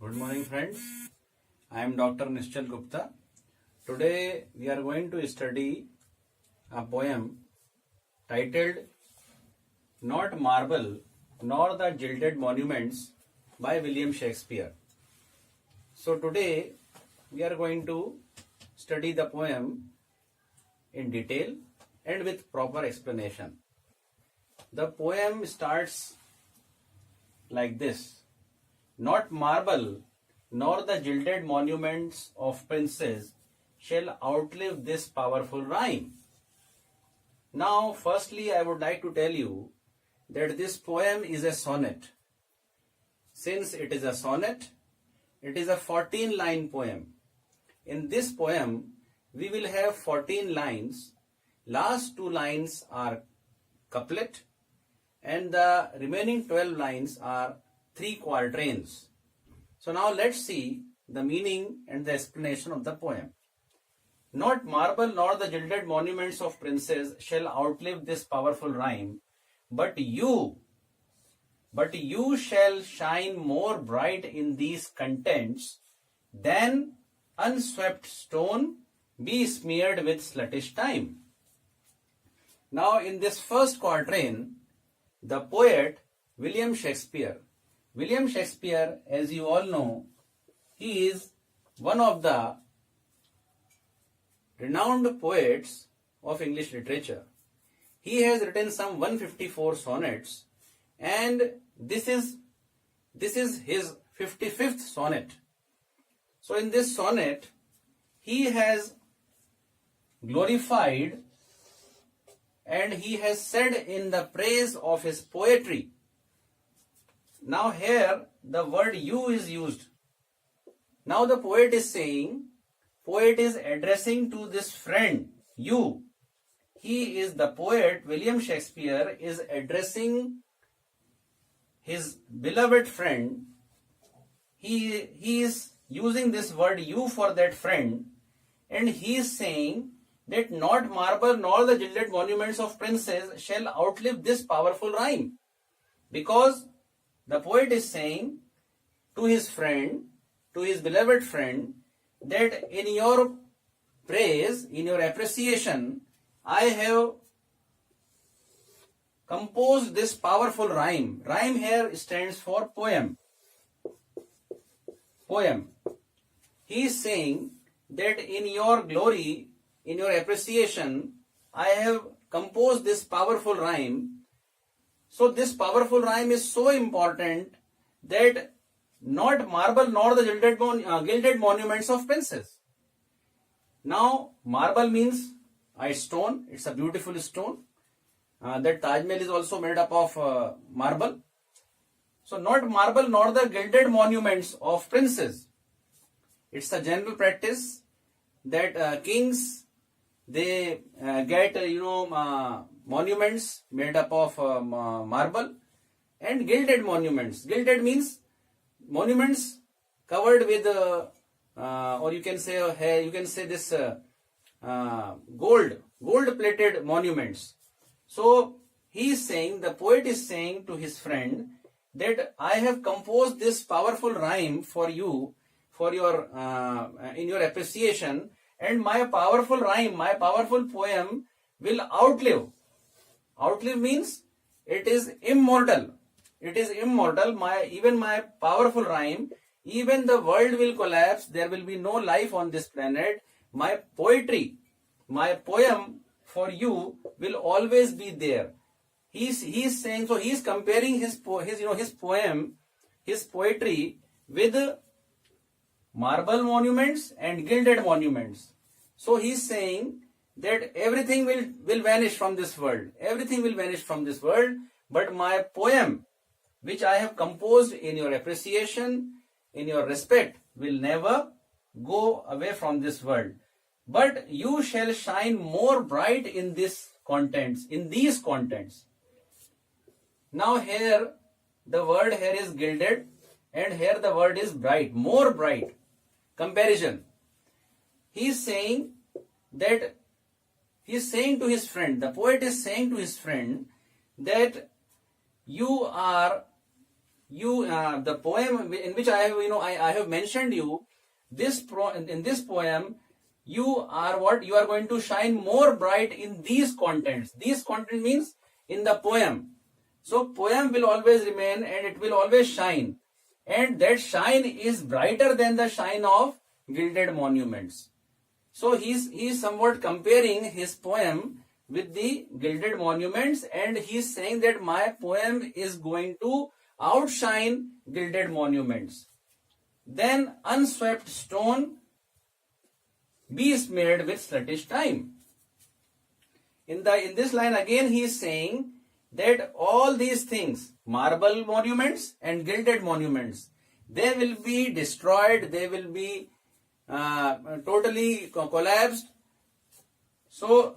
Good morning, friends. I am Dr.Nishchal Gupta. Today we are going to study a poem titled Not Marble Nor the Gilded Monuments by William Shakespeare. So today we are going to study the poem in detail and with proper explanation. The poem starts like this. Not marble, nor the gilded monuments of princes shall outlive this powerful rhyme. Now, firstly, I would like to tell you that this poem is a sonnet. Since it is a sonnet, it is a 14-line poem. In this poem, we will have 14 lines. Last 2 lines are couplet, and the remaining 12 lines are 3 quatrains. So now let's see the meaning and the explanation of the poem. Not marble nor the gilded monuments of princes shall outlive this powerful rhyme, but you shall shine more bright in these contents than unswept stone be smeared with sluttish time. Now in this first quatrain, the poet William Shakespeare, as you all know, he is one of the renowned poets of English literature. He has written some 154 sonnets, and this is his 55th sonnet. So in this sonnet, he has glorified and he has said in the praise of his poetry. Now here the word you is used. Now the poet is addressing to this friend, you. He is the poet, William Shakespeare is addressing his beloved friend. He is using this word you for that friend, and he is saying that not marble nor the gilded monuments of princes shall outlive this powerful rhyme. Because the poet is saying to his friend, to his beloved friend, that in your praise, in your appreciation, I have composed this powerful rhyme. Rhyme here stands for poem. Poem. He is saying that in your glory, in your appreciation, I have composed this powerful rhyme. So this powerful rhyme is so important that not marble nor the gilded monuments of princes. Now marble means a stone. It's a beautiful stone. That Taj Mahal is also made up of marble. So not marble nor the gilded monuments of princes. It's a general practice that kings, they get monuments made up of marble and gilded monuments. Gilded means monuments covered with or you can say this gold plated monuments. So he is saying, the poet is saying to his friend that I have composed this powerful rhyme for you, for your in your appreciation, and my powerful rhyme, my powerful poem will outlive. Outlive means it is immortal. It is immortal. Even my powerful rhyme, even the world will collapse. There will be no life on this planet. My poetry, my poem for you will always be there. He's saying, so he's comparing his poem, his poetry with marble monuments and gilded monuments. So he's saying that everything will vanish from this world. Everything will vanish from this world, but my poem, which I have composed in your appreciation, in your respect, will never go away from this world. But you shall shine more bright in these contents. Now here, the word here is gilded, and here the word is bright, more bright. Comparison. He is saying that he is saying to his friend, the poet is saying to his friend that you are the poem in which I have, I have mentioned you, in this poem, you are going to shine more bright in these contents. These content means in the poem. So poem will always remain and it will always shine. And that shine is brighter than the shine of gilded monuments. So he's somewhat comparing his poem with the gilded monuments, and he's saying that my poem is going to outshine gilded monuments. Then unswept stone be smeared with sluggish time. In this line again he is saying that all these things, marble monuments and gilded monuments, they will be destroyed, they will be totally collapsed. So,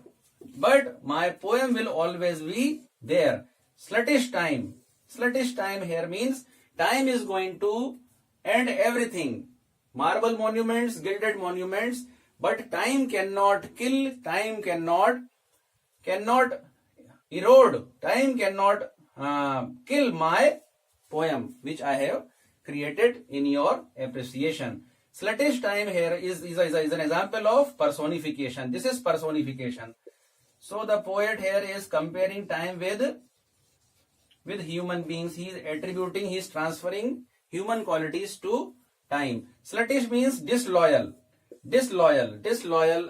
but my poem will always be there. Sluggish time. Sluggish time here means time is going to end everything. Marble monuments, gilded monuments, but time cannot kill, time cannot erode, time cannot kill my poem which I have created in your appreciation. Sluggish time here is an example of personification. This is personification. So the poet here is comparing time with human beings. He is attributing, he is transferring human qualities to time. Sluggish means disloyal,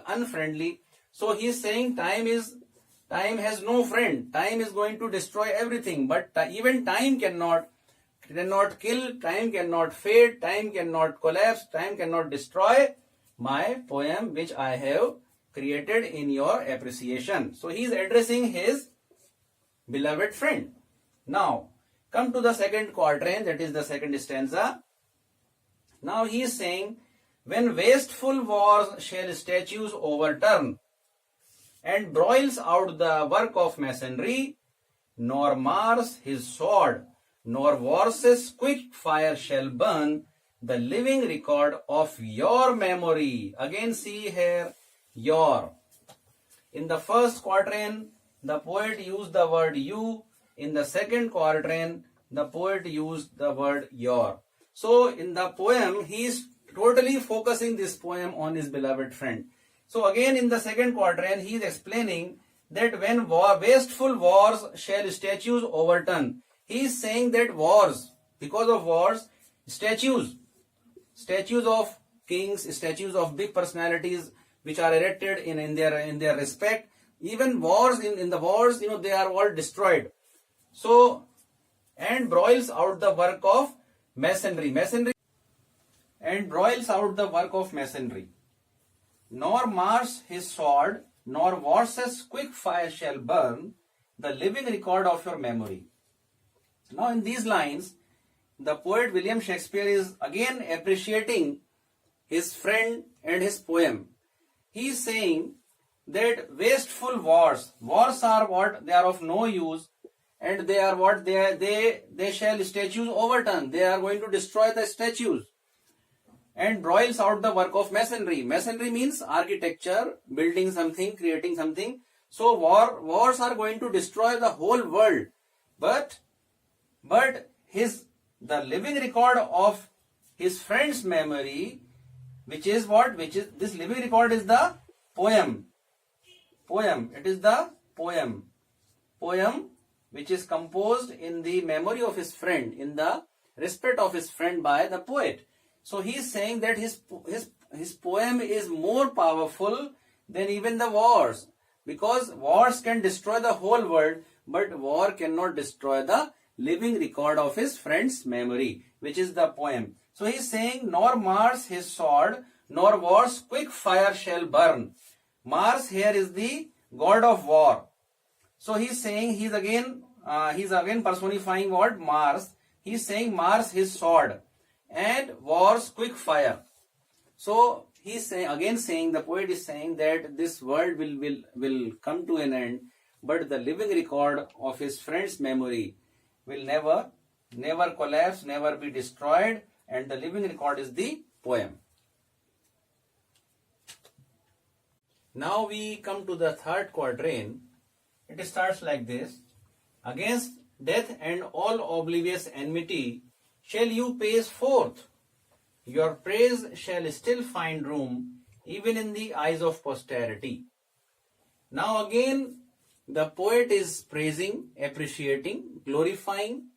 unfriendly. So he is saying time has no friend. Time is going to destroy everything. But even time cannot kill, time cannot fade, time cannot collapse, time cannot destroy my poem which I have created in your appreciation. So he is addressing his beloved friend. Now come to the second quatrain, that is the second stanza. Now he is saying, when wasteful wars shall statues overturn, and broils out the work of masonry, nor mars his sword, nor War's quick fire shall burn the living record of your memory. Again see here, your. In the first quatrain, the poet used the word you. In the second quatrain, the poet used the word your. So in the poem, he is totally focusing this poem on his beloved friend. So again in the second quatrain, he is explaining that when wasteful wars shall statues overturn. He is saying that wars, because of wars, statues of kings, statues of big personalities which are erected in their respect, even wars, in the wars, they are all destroyed. So, and broils out the work of masonry, and broils out the work of masonry. Nor mars his sword, nor War's quick fire shall burn the living record of your memory. Now in these lines, the poet William Shakespeare is again appreciating his friend and his poem. He is saying that wasteful wars are what? They are of no use, and they are what? They shall statues overturn. They are going to destroy the statues. And broils out the work of masonry. Masonry means architecture, building something, creating something. So wars are going to destroy the whole world. But the living record of his friend's memory, which is this living record is the poem. It is the poem which is composed in the memory of his friend, in the respect of his friend by the poet. So he is saying that his poem is more powerful than even the wars, because wars can destroy the whole world, but war cannot destroy the living record of his friend's memory, which is the poem. So he is saying, nor mars his sword, nor War's quick fire shall burn. Mars here is the god of war. So he is saying, he's again personifying what? Mars. He is saying Mars his sword, and War's quick fire. So he is saying, the poet is saying that this world will come to an end, but the living record of his friend's memory will never collapse, never be destroyed, and the living record is the poem. Now we come to the third quatrain. It starts like this. Against death and all oblivious enmity, shall you pace forth. Your praise shall still find room even in the eyes of posterity. Now again, the poet is praising, appreciating, glorifying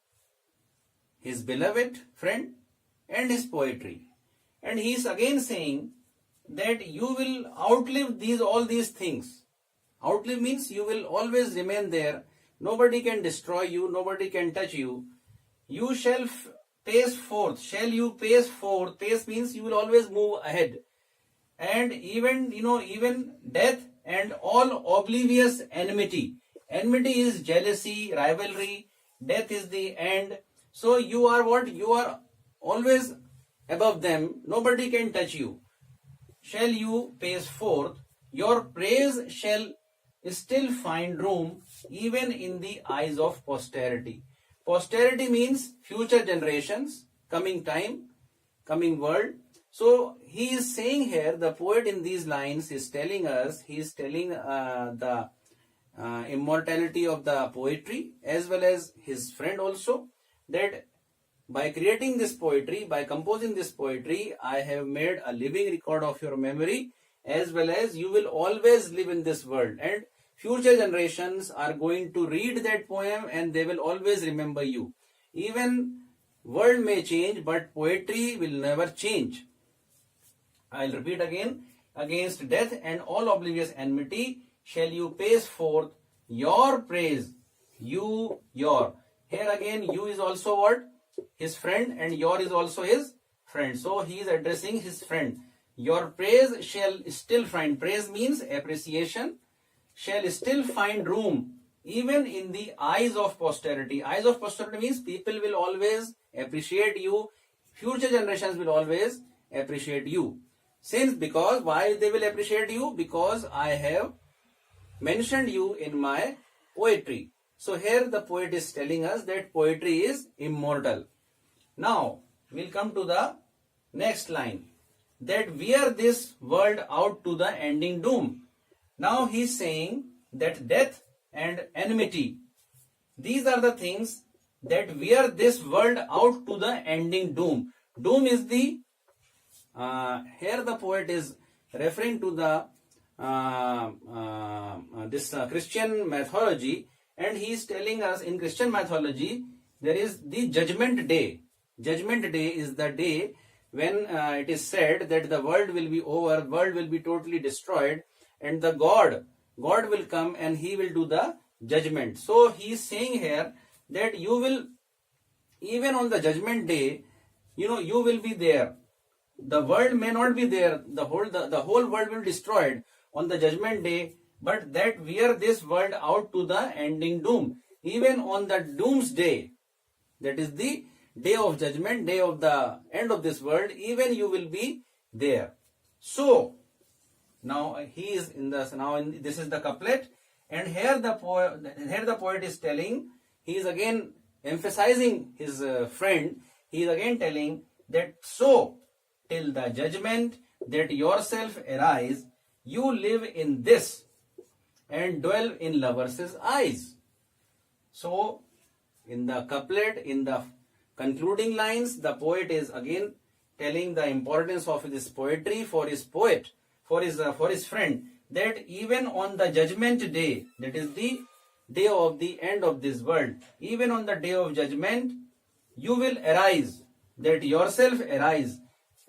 his beloved friend and his poetry. And he is again saying that you will outlive all these things. Outlive means you will always remain there. Nobody can destroy you, nobody can touch you. You shall pace forth. Shall you pace forth? Pace means you will always move ahead. And even death and all oblivious enmity. Enmity is jealousy, rivalry. Death is the end. So you are what? You are always above them. Nobody can touch you. Shall you pace forth? Your praise shall still find room even in the eyes of posterity. Posterity means future generations, coming time, coming world. So he is saying here, the poet in these lines is telling us, he is telling the immortality of the poetry as well as his friend also, that by creating this poetry, by composing this poetry, I have made a living record of your memory, as well as you will always live in this world, and future generations are going to read that poem and they will always remember you. Even world may change, but poetry will never change. I'll repeat again. Against death and all oblivious enmity shall you pace forth your praise. You, your. Here again, you is also what? His friend, and your is also his friend. So he is addressing his friend. Your praise shall still find. Praise means appreciation. Shall still find room even in the eyes of posterity. Eyes of posterity means people will always appreciate you. Future generations will always appreciate you. Because why they will appreciate you? Because I have mentioned you in my poetry. So here the poet is telling us that poetry is immortal. Now we'll come to the next line, that wear this world out to the ending doom. Now he is saying that death and enmity, these are the things that wear this world out to the ending doom. Doom is the, here the poet is referring to the Christian mythology, and he is telling us in Christian mythology there is the judgment day. Judgment day is the day when it is said that the world will be over, world will be totally destroyed, and the God will come and he will do the judgment. So he is saying here that you will, even on the judgment day, you will be there. The world may not be there, the whole world will be destroyed on the judgment day, but that wear this world out to the ending doom. Even on the doomsday, that is the day of judgment, day of the end of this world, even you will be there. So now he is in this. This is the couplet, and here the poet is telling. He is again emphasizing his friend. He is again telling that so till the judgment that yourself arise, you live in this and dwell in lovers' eyes. So in the couplet, in the concluding lines, the poet is again telling the importance of this poetry for his poet, for his friend, that even on the judgment day, that is the day of the end of this world, even on the day of judgment, you will arise, that yourself arise.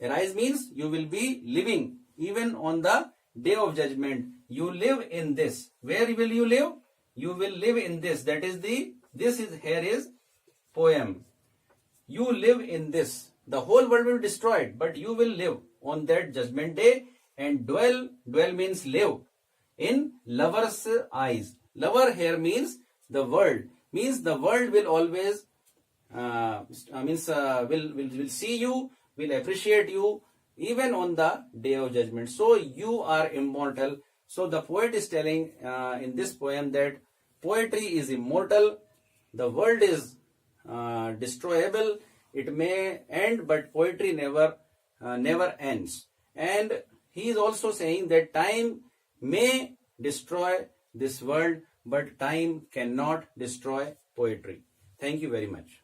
Arise means you will be living even on the day of judgment. You live in this. Where will you live? You will live in this. That is here is poem. You live in this. The whole world will be destroyed, but you will live on that judgment day and dwell means live in lovers' eyes. Lover here means the world. Means the world will always will see you, will appreciate you even on the day of judgment. So you are immortal. So the poet is telling in this poem that poetry is immortal. The world is destroyable. It may end, but poetry never ends. And he is also saying that time may destroy this world, but time cannot destroy poetry. Thank you very much.